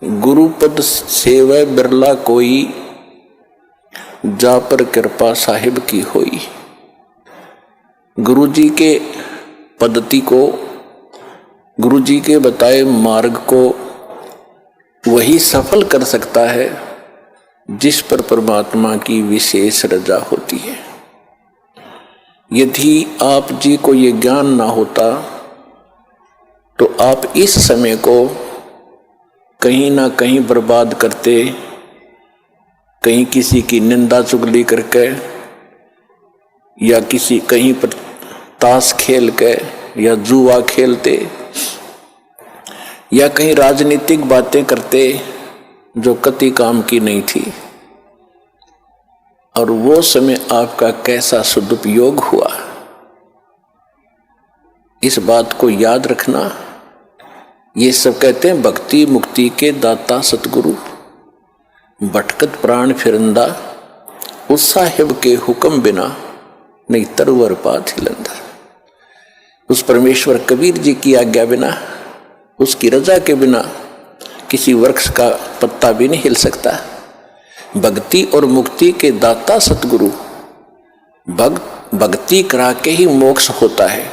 गुरुपद सेवै बिरला कोई, जा पर कृपा साहिब की होई। गुरु जी के पद्धति को, गुरु जी के बताए मार्ग को वही सफल कर सकता है जिस पर परमात्मा की विशेष रजा होती है। यदि आप जी को ये ज्ञान ना होता तो आप इस समय को कहीं ना कहीं बर्बाद करते, कहीं किसी की निंदा चुगली करके, या किसी कहीं पर ताश खेल के, या जुआ खेलते, या कहीं राजनीतिक बातें करते जो कति काम की नहीं थी। और वो समय आपका कैसा सदुपयोग हुआ, इस बात को याद रखना। ये सब कहते हैं भक्ति मुक्ति के दाता सतगुरु, भटकत प्राण फिरंदा, उस साहिब के हुक्म बिना नहीं तरवर पात हिलंदा। उस परमेश्वर कबीर जी की आज्ञा बिना, उसकी रजा के बिना किसी वृक्ष का पत्ता भी नहीं हिल सकता। भक्ति और मुक्ति के दाता सतगुरु, भक्ति करा के ही मोक्ष होता है।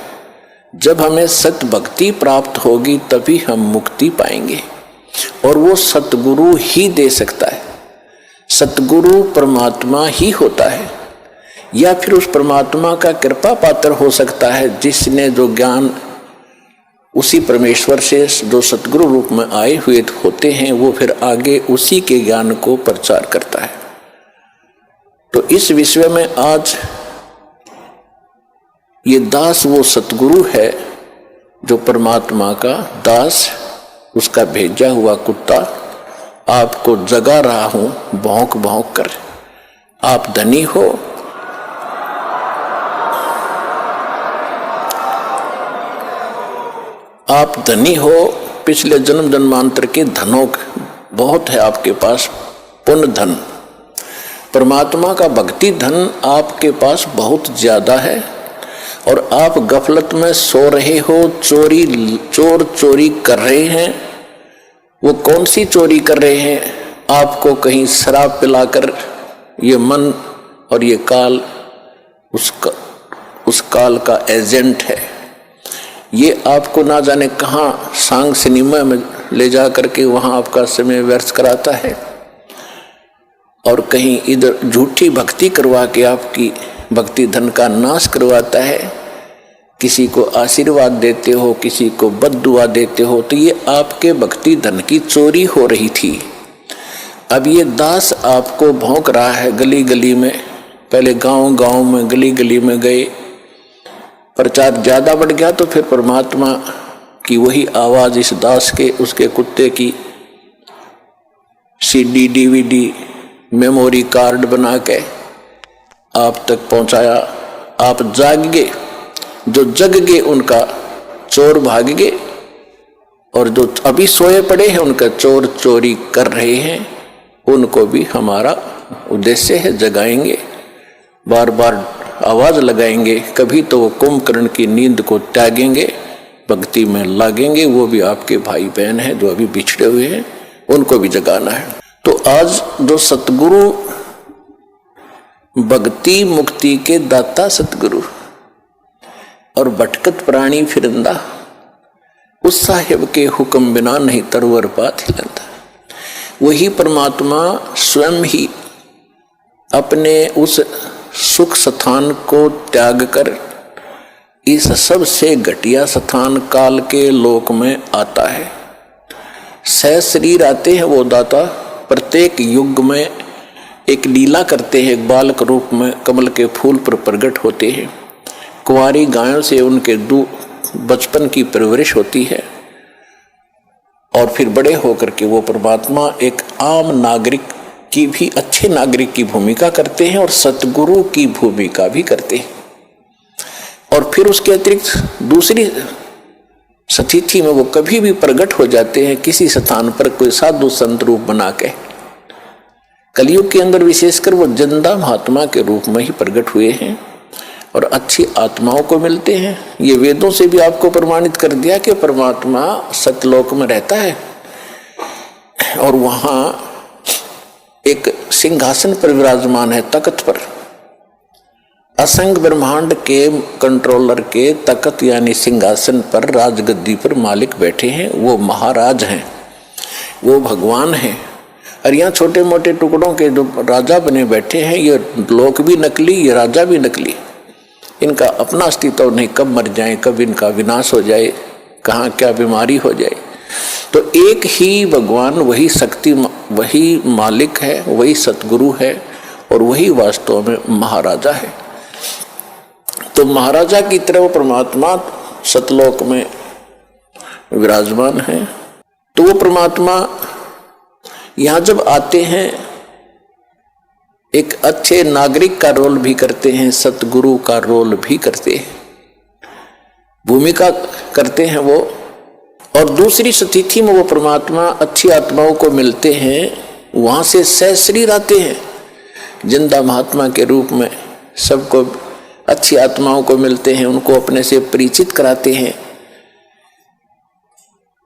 जब हमें सत भक्ति प्राप्त होगी तभी हम मुक्ति पाएंगे, और वो सतगुरु ही दे सकता है। सतगुरु परमात्मा ही होता है, या फिर उस परमात्मा का कृपा पात्र हो सकता है जिसने जो ज्ञान उसी परमेश्वर से जो सतगुरु रूप में आए हुए होते हैं, वो फिर आगे उसी के ज्ञान को प्रचार करता है। तो इस विषय में आज ये दास वो सतगुरु है जो परमात्मा का दास, उसका भेजा हुआ कुत्ता आपको जगा रहा हूं भौंक भौंक कर। आप धनी हो, आप धनी हो, पिछले जन्म जन्मांतर के धनों बहुत है आपके पास, पुण्य धन। परमात्मा का भक्ति धन आपके पास बहुत ज्यादा है, और आप गफलत में सो रहे हो, चोर चोरी कर रहे हैं। वो कौन सी चोरी कर रहे हैं? आपको कहीं शराब पिलाकर ये मन और ये काल उस काल का एजेंट है। ये आपको ना जाने कहाँ सांग सिनेमा में ले जा करके वहाँ आपका समय व्यर्थ कराता है, और कहीं इधर झूठी भक्ति करवा के आपकी भक्ति धन का नाश करवाता है। किसी को आशीर्वाद देते हो, किसी को बद्दुआ देते हो, तो ये आपके भक्ति धन की चोरी हो रही थी। अब ये दास आपको भौंक रहा है गली गली में। पहले गांव गांव में, गली गली में गए, प्रचार ज्यादा बढ़ गया तो फिर परमात्मा की वही आवाज इस दास के, उसके कुत्ते की CD DVD मेमोरी कार्ड बना के आप तक पहुंचाया। आप जाग गए, जो जग गए उनका चोर भाग गए, और जो अभी सोए पड़े हैं उनका चोर चोरी कर रहे हैं, उनको भी हमारा उद्देश्य है जगाएंगे, बार बार आवाज लगाएंगे। कभी तो वो कुंभकर्ण की नींद को त्यागेंगे, भक्ति में लागेंगे। वो भी आपके भाई बहन हैं जो अभी बिछड़े हुए हैं, उनको भी जगाना है। तो आज जो सतगुरु, भक्ति मुक्ति के दाता सतगुरु और भटकत प्राणी फिरंदा, उस साहिब के हुक्म बिना नहीं तरवर पात हिलंदा। वही परमात्मा स्वयं ही अपने उस सुख स्थान को त्याग कर इस सबसे घटिया स्थान काल के लोक में आता है। शरीर आते हैं वो दाता, प्रत्येक युग में एक लीला करते हैं, एक बालक रूप में कमल के फूल पर प्रकट होते हैं। कुंवारी गायों से उनके बचपन की परवरिश होती है, और फिर बड़े होकर के वो परमात्मा एक आम नागरिक की भी, अच्छे नागरिक की भूमिका करते हैं और सतगुरु की भूमिका भी करते हैं। और फिर उसके अतिरिक्त दूसरी स्थिति में वो कभी भी प्रकट हो जाते हैं किसी स्थान पर, कोई साधु संत रूप बना के। कलयुग के अंदर विशेषकर वो जिंदा महात्मा के रूप में ही प्रकट हुए हैं और अच्छी आत्माओं को मिलते हैं। ये वेदों से भी आपको प्रमाणित कर दिया कि परमात्मा सतलोक में रहता है। और वहां एक सिंहासन पर विराजमान है, तख्त पर। असंख्य ब्रह्मांड के कंट्रोलर के तख्त यानी सिंहासन पर, राजगद्दी पर मालिक बैठे हैं। वो महाराज हैं, वो भगवान हैं। और यहाँ छोटे मोटे टुकड़ों के जो राजा बने बैठे हैं, ये लोक भी नकली, ये राजा भी नकली। इनका अपना अस्तित्व नहीं, कब मर जाए, कब इनका विनाश हो जाए, कहाँ क्या बीमारी हो जाए। तो एक ही भगवान, वही शक्ति, वही मालिक है, वही सतगुरु है और वही वास्तव में महाराजा है। तो महाराजा की तरह परमात्मा सतलोक में विराजमान है। तो वो परमात्मा यहाँ जब आते हैं, एक अच्छे नागरिक का रोल भी करते हैं, सतगुरु का रोल भी करते हैं, भूमिका करते हैं वो। और दूसरी स्थिति में वो परमात्मा अच्छी आत्माओं को मिलते हैं, वहां से सहशरीर आते हैं जिंदा महात्मा के रूप में, सबको अच्छी आत्माओं को मिलते हैं, उनको अपने से परिचित कराते हैं।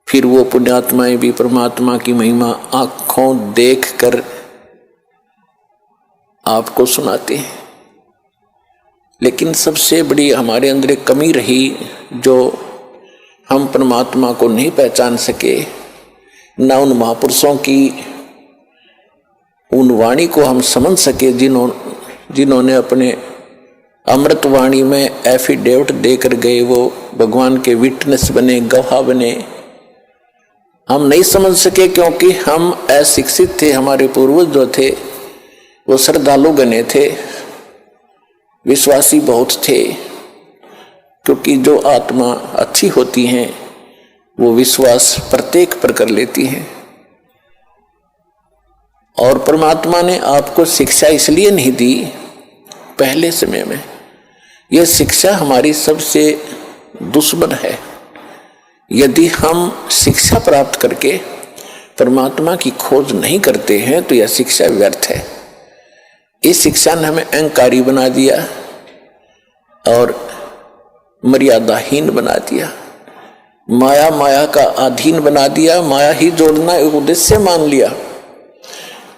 फिर वो पुण्यात्माएं भी परमात्मा की महिमा आंखों देखकर आपको सुनाते हैं। लेकिन सबसे बड़ी हमारे अंदर एक कमी रही, जो हम परमात्मा को नहीं पहचान सके, ना उन महापुरुषों की उन वाणी को हम समझ सके जिन्होंने अपने अमृत वाणी में एफिडेविट देकर गए, वो भगवान के विटनेस बने, गवाह बने। हम नहीं समझ सके क्योंकि हम अशिक्षित थे। हमारे पूर्वज जो थे वो श्रद्धालु गणे थे, विश्वासी बहुत थे, क्योंकि जो आत्मा अच्छी होती हैं वो विश्वास प्रत्येक पर कर लेती हैं। और परमात्मा ने आपको शिक्षा इसलिए नहीं दी पहले समय में, यह शिक्षा हमारी सबसे दुश्मन है। यदि हम शिक्षा प्राप्त करके परमात्मा की खोज नहीं करते हैं तो यह शिक्षा व्यर्थ है। इस शिक्षा ने हमें अहंकारी बना दिया और मर्यादाहीन बना दिया, माया का अधीन बना दिया, माया ही जोड़ना एक उद्देश्य मान लिया।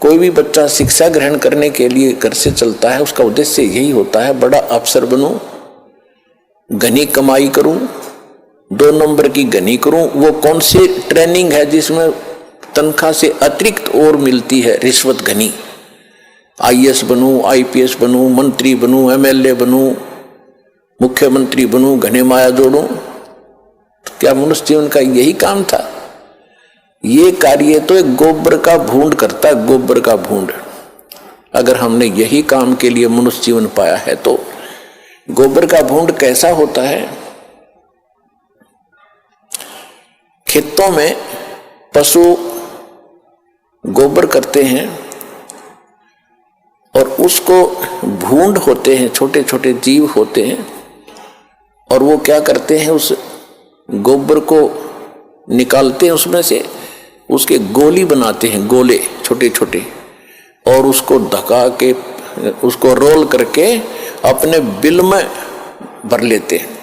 कोई भी बच्चा शिक्षा ग्रहण करने के लिए घर से चलता है, उसका उद्देश्य यही होता है, बड़ा अफसर बनूं, घनी कमाई करूं, 2 नंबर की घनी करूं। वो कौन सी ट्रेनिंग है जिसमें तनख्वाह से अतिरिक्त और मिलती है, रिश्वत घनी। IAS बनूं, IPS बनूं, मंत्री बनूं, MLA बनूं, मुख्यमंत्री बनूं, घने माया जोड़ूं। क्या मनुष्य जीवन का यही काम था? ये कार्य तो एक गोबर का भूंड करता है, गोबर का भूंड। अगर हमने यही काम के लिए मनुष्य जीवन पाया है तो गोबर का भूंड कैसा होता है? खेतों में पशु गोबर करते हैं और उसको भूंड होते हैं, छोटे छोटे जीव होते हैं, और वो क्या करते हैं, उस गोबर को निकालते हैं, उसमें से उसके गोली बनाते हैं, गोले छोटे छोटे, और उसको धका के उसको रोल करके अपने बिल में भर लेते हैं।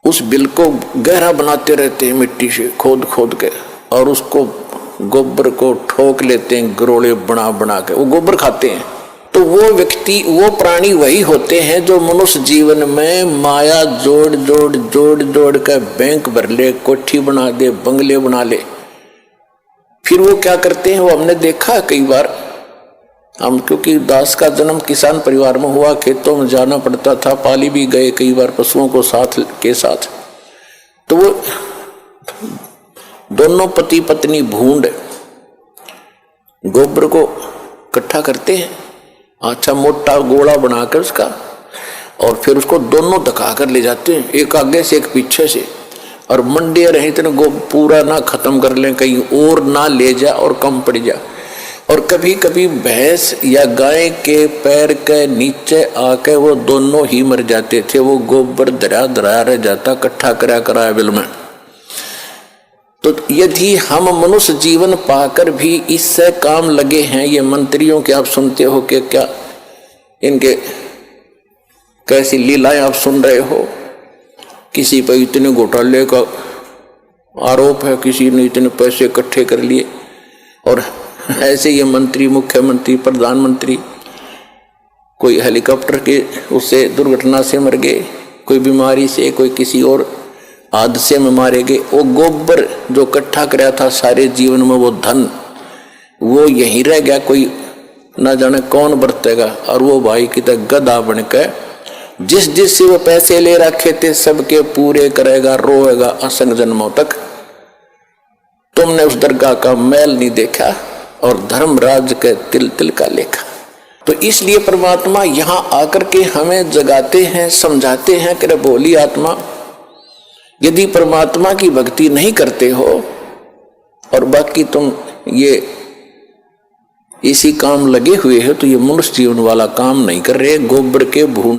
उस बिल को गहरा बनाते रहते हैं मिट्टी से खोद खोद के, और उसको गोबर को ठोक लेते हैं, गरोले बना बना के वो गोबर खाते हैं। तो वो व्यक्ति, वो प्राणी वही होते हैं जो मनुष्य जीवन में माया जोड़ जोड़ जोड़ जोड़ कर बैंक भर ले, कोठी बना दे, बंगले बना ले। फिर वो क्या करते हैं, वो हमने देखा कई बार। हम क्योंकि दास का जन्म किसान परिवार में हुआ, खेतों में जाना पड़ता था, पाली भी गए कई बार पशुओं को साथ के साथ। तो वो दोनों पति पत्नी भूंड गोबर को इकट्ठा करते हैं, अच्छा मोटा गोला बनाकर उसका, और फिर उसको दोनों धका कर ले जाते हैं, एक आगे से एक पीछे से, और मंडे रहे इतने पूरा ना खत्म कर लें, कहीं और ना ले जा और कम पड़ जा। और कभी कभी भैंस या गाय के पैर के नीचे आके वो दोनों ही मर जाते थे। वो गोबर धरा धरा रह जाता, इकट्ठा करा करा बिल में। तो यदि हम मनुष्य जीवन पाकर भी इससे काम लगे हैं, ये मंत्रियों के आप सुनते हो कि क्या इनके कैसी लीलाएं आप सुन रहे हो, किसी पर इतने घोटाले का आरोप है किसी ने इतने पैसे इकट्ठे कर लिए, और ऐसे ये मंत्री, मुख्यमंत्री, प्रधानमंत्री कोई हेलीकॉप्टर के उससे दुर्घटना से मर गए, कोई बीमारी से, कोई किसी और हादसे में मारे गए। वो गोबर जो इकट्ठा कराया था सारे जीवन में, वो धन वो यहीं रह गया, कोई ना जाने कौन बरतेगा। और वो भाई की तरह गधा बनकर जिस जिससे वो पैसे ले रखे थे सबके पूरे करेगा, रोएगा असंग जन्मों तक। तुमने उस दरगाह का मैल नहीं देखा और धर्मराज के तिल तिल का लेखा। तो इसलिए परमात्मा यहां आकर के हमें जगाते हैं, समझाते हैं कि बोली आत्मा, यदि परमात्मा की भक्ति नहीं करते हो और बाकी तुम ये इसी काम लगे हुए हो तो ये मनुष्य जीवन वाला काम नहीं कर रहे। गोबर के भून